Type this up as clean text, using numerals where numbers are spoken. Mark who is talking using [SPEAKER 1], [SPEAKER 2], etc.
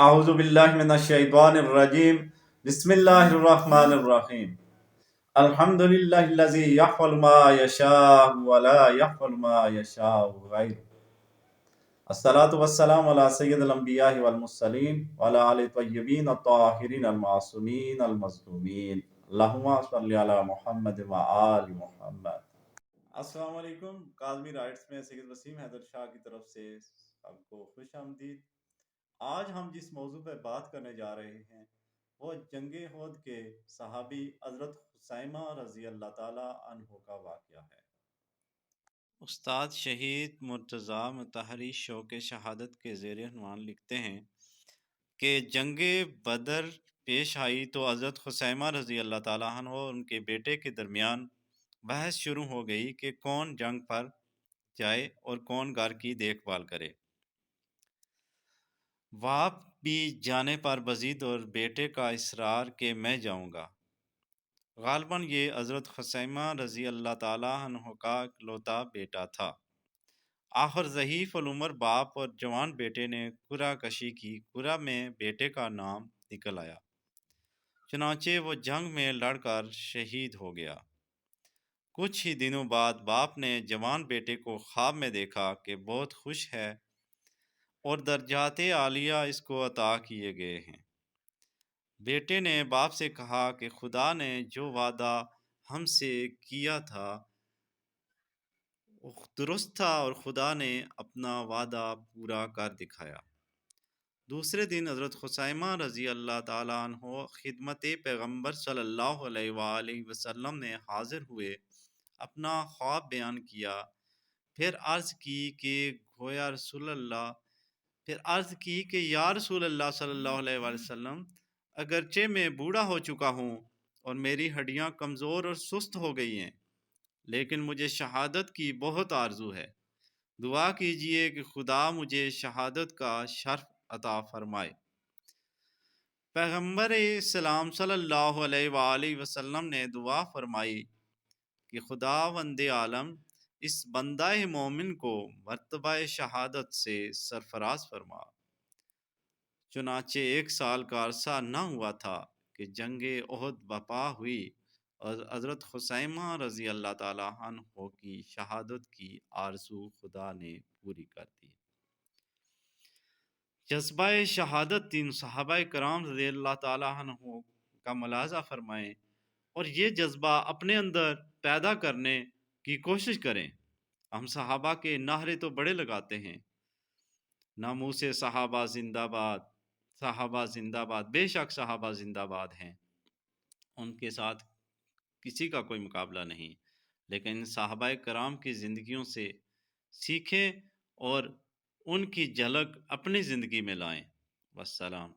[SPEAKER 1] اعوذ باللہ من الشیطان الرجیم بسم اللہ الرحمن الرحیم الحمد للہ الذی یفعل ما یشاء ولا یفعل ما یشاء غیر الصلاۃ والسلام علی سید الانبیاء والمرسلین وعلی آل طیبین الطاہرین المعصومین المظلومین اللہم صلی علی محمد وآل محمد۔ السلام علیکم، کاظمی رائٹس میں سید وسیم حیدر شاہ کی طرف سے سب کو خوش آمدید۔ آج ہم جس موضوع پہ بات کرنے جا رہے ہیں وہ جنگ احد کے صحابی حضرت خثیمہ رضی اللہ تعالی عنہ کا واقعہ ہے۔ استاد شہید مرتضیٰ مطہری شوق شہادت کے زیر عنوان لکھتے ہیں کہ جنگ بدر پیش آئی تو حضرت خثیمہ رضی اللہ تعالیٰ عنہ اور ان کے بیٹے کے درمیان بحث شروع ہو گئی کہ کون جنگ پر جائے اور کون گھر کی دیکھ بھال کرے۔ باپ بھی جانے پر بزید اور بیٹے کا اصرار کہ میں جاؤں گا۔ غالباً یہ حضرت خثیمہ رضی اللہ تعالیٰ عنہ کا اکلوتا بیٹا تھا۔ آخر ضعیف العمر باپ اور جوان بیٹے نے قرعہ کشی کی۔ قرعہ میں بیٹے کا نام نکل آیا، چنانچہ وہ جنگ میں لڑ کر شہید ہو گیا۔ کچھ ہی دنوں بعد باپ نے جوان بیٹے کو خواب میں دیکھا کہ بہت خوش ہے اور درجات عالیہ اس کو عطا کیے گئے ہیں۔ بیٹے نے باپ سے کہا کہ خدا نے جو وعدہ ہم سے کیا تھا وہ درست تھا اور خدا نے اپنا وعدہ پورا کر دکھایا۔ دوسرے دن حضرت خثیمہ رضی اللہ تعالیٰ عنہ خدمت پیغمبر صلی اللہ علیہ وآلہ وسلم میں حاضر ہوئے، اپنا خواب بیان کیا، پھر عرض کی کہ یا رسول اللہ صلی اللہ علیہ وآلہ وسلم، اگرچہ میں بوڑھا ہو چکا ہوں اور میری ہڈیاں کمزور اور سست ہو گئی ہیں، لیکن مجھے شہادت کی بہت آرزو ہے۔ دعا کیجئے کہ خدا مجھے شہادت کا شرف عطا فرمائے۔ پیغمبر اسلام صلی اللہ علیہ وآلہ وسلم نے دعا فرمائی کہ خداوند عالم اس بندہ مومن کو مرتبہ شہادت سے سرفراز فرما۔ چنانچہ 1 سال کا عرصہ نہ ہوا تھا کہ جنگ احد برپا ہوئی اور حضرت خثیمہ رضی اللہ تعالیٰ عنہ کی شہادت کی آرزو خدا نے پوری کر دی۔ جذبہ شہادت تین صحابہ کرام رضی اللہ تعالیٰ عنہ کا ملاحظہ فرمائیں اور یہ جذبہ اپنے اندر پیدا کرنے کی کوشش کریں۔ ہم صحابہ کے نعرے تو بڑے لگاتے ہیں، ناموس صحابہ زندہ باد، صحابہ زندہ باد۔ بے شک صحابہ زندہ باد ہیں، ان کے ساتھ کسی کا کوئی مقابلہ نہیں، لیکن صحابہ کرام کی زندگیوں سے سیکھیں اور ان کی جھلک اپنی زندگی میں لائیں۔ والسلام۔